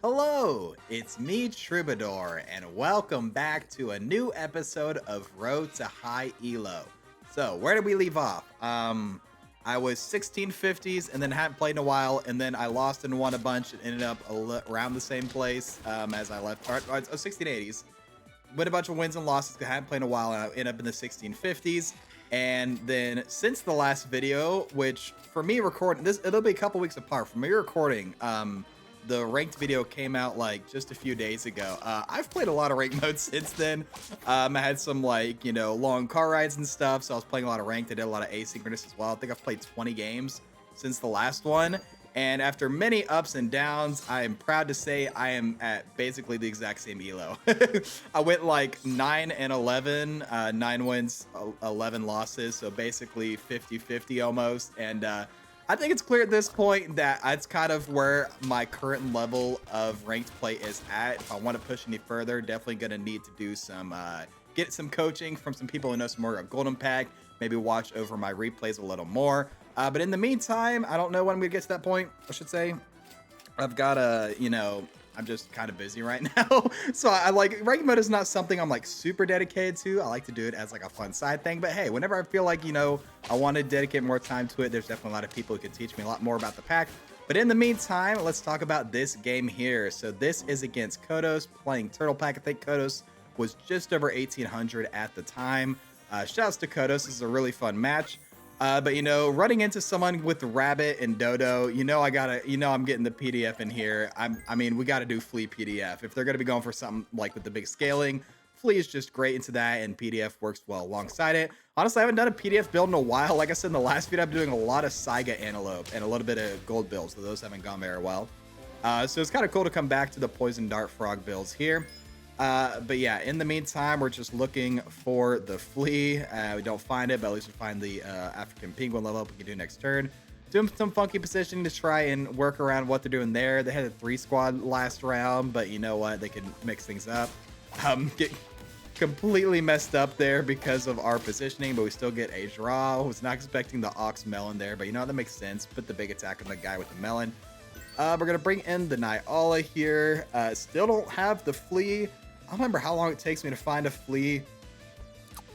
Hello, it's me, Troubadour, and welcome back to a new episode of Road to High Elo. So, where did we leave off? I was 1650s and then hadn't played in a while, and then I lost and won a bunch and ended up around the same place as I left. 1680s. Win a bunch of wins and losses, I hadn't played in a while, and I ended up in the 1650s. And then since the last video, which for me recording this, it'll be a couple weeks apart. For me recording, the ranked video came out like just a few days ago. I've played a lot of ranked modes since then. I had some long car rides and stuff, so I was playing a lot of ranked. I did a lot of asynchronous as well. I think I've played 20 games since the last one. And after many ups and downs, I am proud to say I am at basically the exact same elo. I went like 9 and 11, 9 wins, 11 losses. So basically 50-50 almost. And I think it's clear at this point that that's kind of where my current level of ranked play is at. If I want to push any further, definitely going to need to do some, get some coaching from some people who know some more of Golden Pack, maybe watch over my replays a little more. But in the meantime, I don't know when we get to that point, I should say. I've got I'm just kind of busy right now. So I like ranked mode is not something I'm like super dedicated to. I like to do it as like a fun side thing. But hey, whenever I feel like, I want to dedicate more time to it, there's definitely a lot of people who can teach me a lot more about the pack. But in the meantime, let's talk about this game here. So this is against Kodos playing Turtle Pack. I think Kodos was just over 1800 at the time. Shouts to Kodos. This is a really fun match. But running into someone with Rabbit and Dodo, I'm getting the PDF in here. We got to do Flea PDF. If they're going to be going for something like with the big scaling, Flea is just great into that, and PDF works well alongside it. Honestly, I haven't done a PDF build in a while. Like I said in the last video, I'm doing a lot of Saiga Antelope and a little bit of gold builds, so those haven't gone very well. So it's kind of cool to come back to the Poison Dart Frog builds here. But yeah, in the meantime, we're just looking for the Flea. We don't find it, but at least we find the African Penguin level up we can do next turn. Doing some funky positioning to try and work around what they're doing there. They had a 3-squad last round, but you know what? They can mix things up. Get completely messed up there because of our positioning, but we still get a draw. Was not expecting the Ox Melon there, but you know what? That makes sense. Put the big attack on the guy with the melon. We're going to bring in the Nyala here. Still don't have the Flea. I don't remember how long it takes me to find a Flea.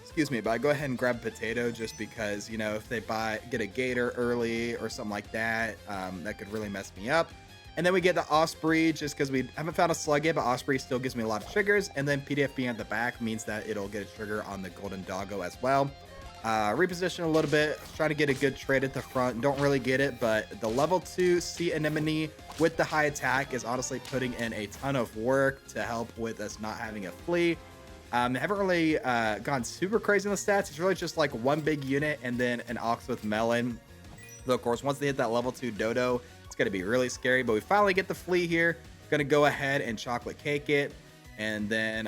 Excuse me, but I go ahead and grab Potato just because, if they get a Gator early or something like that, that could really mess me up. And then we get the Osprey just because we haven't found a Slug yet, but Osprey still gives me a lot of triggers. And then PDF being at the back means that it'll get a trigger on the Golden Doggo as well. Reposition a little bit, try to get a good trade at the front. Don't really get it, but the level 2 Sea Anemone with the high attack is honestly putting in a ton of work to help with us not having a Flea. Haven't really gone super crazy on the stats. It's really just like one big unit and then an Ox with Melon. Though, of course, once they hit that level 2 Dodo, it's going to be really scary. But we finally get the Flea here. Going to go ahead and chocolate cake it. And then,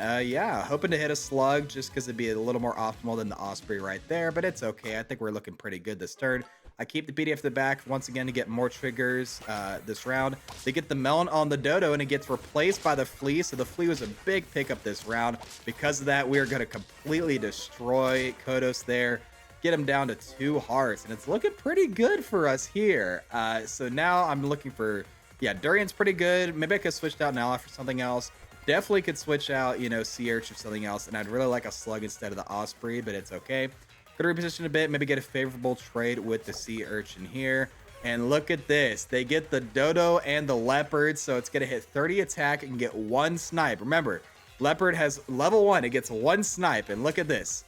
hoping to hit a Slug just because it'd be a little more optimal than the Osprey right there. But it's okay. I think we're looking pretty good this turn. I keep the PDF at the back once again to get more triggers this round. They get the Melon on the Dodo, and it gets replaced by the Flea. So the Flea was a big pickup this round. Because of that, we are going to completely destroy Kodos there. Get him down to 2 hearts. And it's looking pretty good for us here. So now I'm looking for, Durian's pretty good. Maybe I could switch out Nala for something else. Definitely could switch out, Sea Urchin or something else, and I'd really like a Slug instead of the Osprey, but it's okay. Could reposition a bit, maybe get a favorable trade with the Sea Urchin here. And look at this. They get the Dodo and the Leopard, so it's going to hit 30 attack and get 1 snipe. Remember, Leopard has level 1. It gets 1 snipe, and look at this.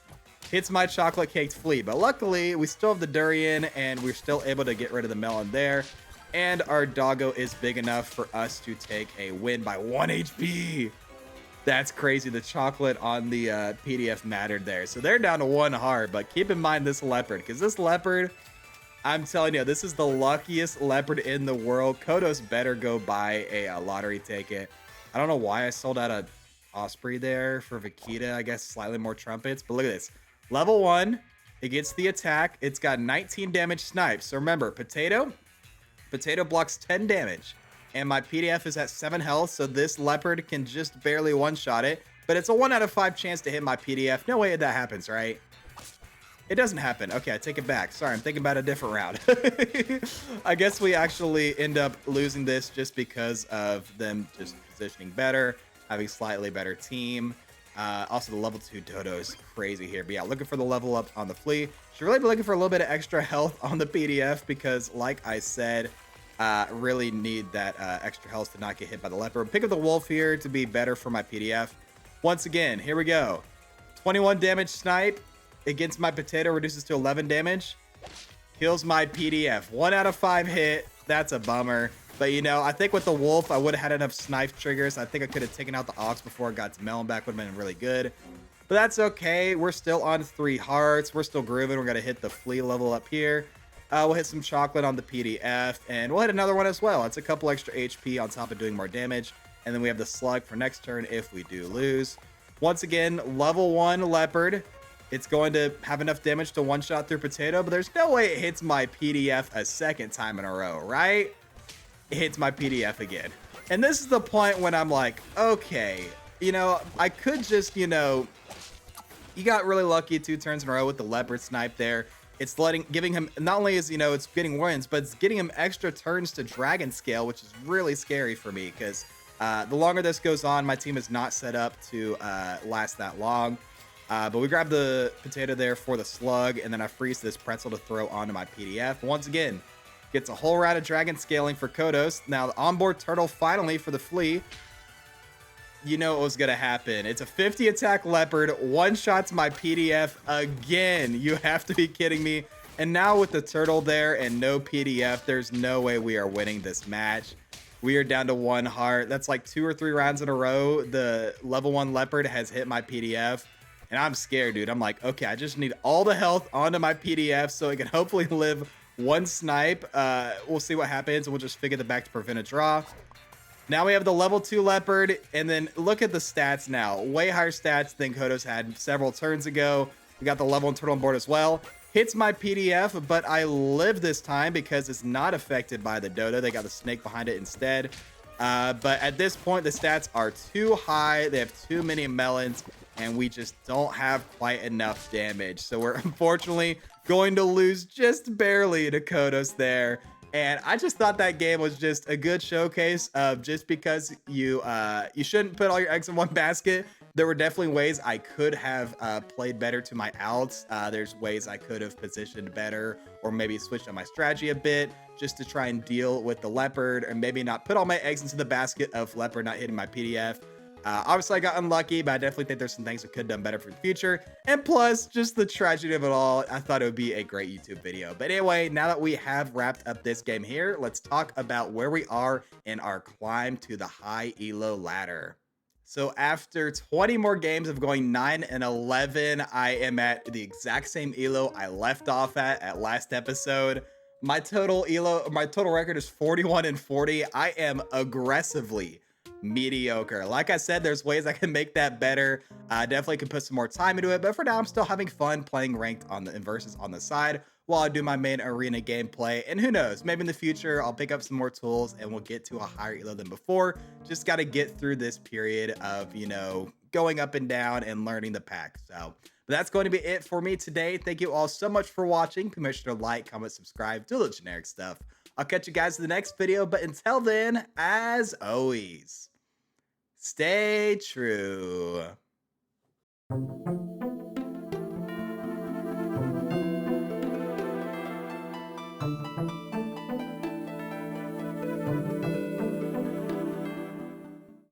Hits my chocolate caked Flea, but luckily, we still have the Durian, and we're still able to get rid of the Melon there. And our Doggo is big enough for us to take a win by 1 HP. That's crazy. The chocolate on the PDF mattered there. So they're down to 1 heart. But keep in mind this Leopard. Because this Leopard, I'm telling you, this is the luckiest Leopard in the world. Kodos better go buy a lottery ticket. I don't know why I sold out a Osprey there for Vakita. I guess slightly more trumpets. But look at this. Level 1. It gets the attack. It's got 19 damage snipes. So remember, Potato blocks 10 damage, and my PDF is at 7 health, so this Leopard can just barely one-shot it, but it's a 1 out of 5 chance to hit my PDF. No way that happens, right? It doesn't happen. Okay, I take it back. Sorry, I'm thinking about a different route. I guess we actually end up losing this just because of them just positioning better, having slightly better team. Also, the level 2 dodo is crazy here. But yeah, looking for the level up on the flea. Should really be looking for a little bit of extra health on the PDF because, like I said, really need that extra health to not get hit by the leopard. Pick up the wolf here to be better for my PDF. Once again, here we go. 21 damage snipe against my potato, reduces to 11 damage. Kills my PDF. 1 out of 5 hit. That's a bummer. But, you know, I think with the wolf, I would have had enough snipe triggers. I think I could have taken out the ox before it got to melon back. Would have been really good. But that's okay. We're still on 3 hearts. We're still grooving. We're going to hit the flea level up here. We'll hit some chocolate on the PDF. And we'll hit another one as well. It's a couple extra HP on top of doing more damage. And then we have the slug for next turn if we do lose. Once again, level 1 leopard. It's going to have enough damage to one-shot through potato, but there's no way it hits my PDF a second time in a row, right? It hits my PDF again. And this is the point when I'm like, okay, you know, I could just, you know, you got really lucky 2 turns in a row with the leopard snipe there. It's giving him, not only is, you know, it's getting wins, but it's getting him extra turns to dragon scale, which is really scary for me because the longer this goes on, my team is not set up to last that long. But we grab the potato there for the slug, and then I freeze this pretzel to throw onto my PDF. Once again, gets a whole round of dragon scaling for Kodos. Now, the onboard turtle finally for the flea. You know what was going to happen. It's a 50 attack leopard, one-shots my PDF again. You have to be kidding me. And now with the turtle there and no PDF, there's no way we are winning this match. We are down to 1 heart. That's like 2 or 3 rounds in a row. The level 1 leopard has hit my PDF. And I'm scared, dude. I'm like, okay, I just need all the health onto my PDF so it can hopefully live 1 snipe. We'll see what happens. We'll just figure the back to prevent a draw. Now we have the level 2 leopard. And then look at the stats now. Way higher stats than Kodos had several turns ago. We got the level 1 turtle on board as well. Hits my PDF, but I live this time because it's not affected by the dodo. They got the snake behind it instead. But at this point, the stats are too high. They have too many melons. And we just don't have quite enough damage. So we're unfortunately going to lose just barely to Kodos there. And I just thought that game was just a good showcase of just because you shouldn't put all your eggs in one basket. There were definitely ways I could have played better to my outs. There's ways I could have positioned better or maybe switched on my strategy a bit just to try and deal with the leopard or maybe not put all my eggs into the basket of leopard not hitting my PDF. Obviously, I got unlucky, but I definitely think there's some things I could have done better for the future. And plus, just the tragedy of it all, I thought it would be a great YouTube video. But anyway, now that we have wrapped up this game here, let's talk about where we are in our climb to the high elo ladder. So after 20 more games of going 9 and 11, I am at the exact same elo I left off at last episode. My total record is 41 and 40. I am aggressively mediocre. Like I said, there's ways I can make that better. Definitely could put some more time into it, but for now, I'm still having fun playing ranked on the versus on the side while I do my main arena gameplay. And who knows, maybe in the future, I'll pick up some more tools and we'll get to a higher elo than before. Just got to get through this period of, you know, going up and down and learning the pack. So but that's going to be it for me today. Thank you all so much for watching. Be sure to like, comment, subscribe, do the generic stuff. I'll catch you guys in the next video, but until then, as always, stay true.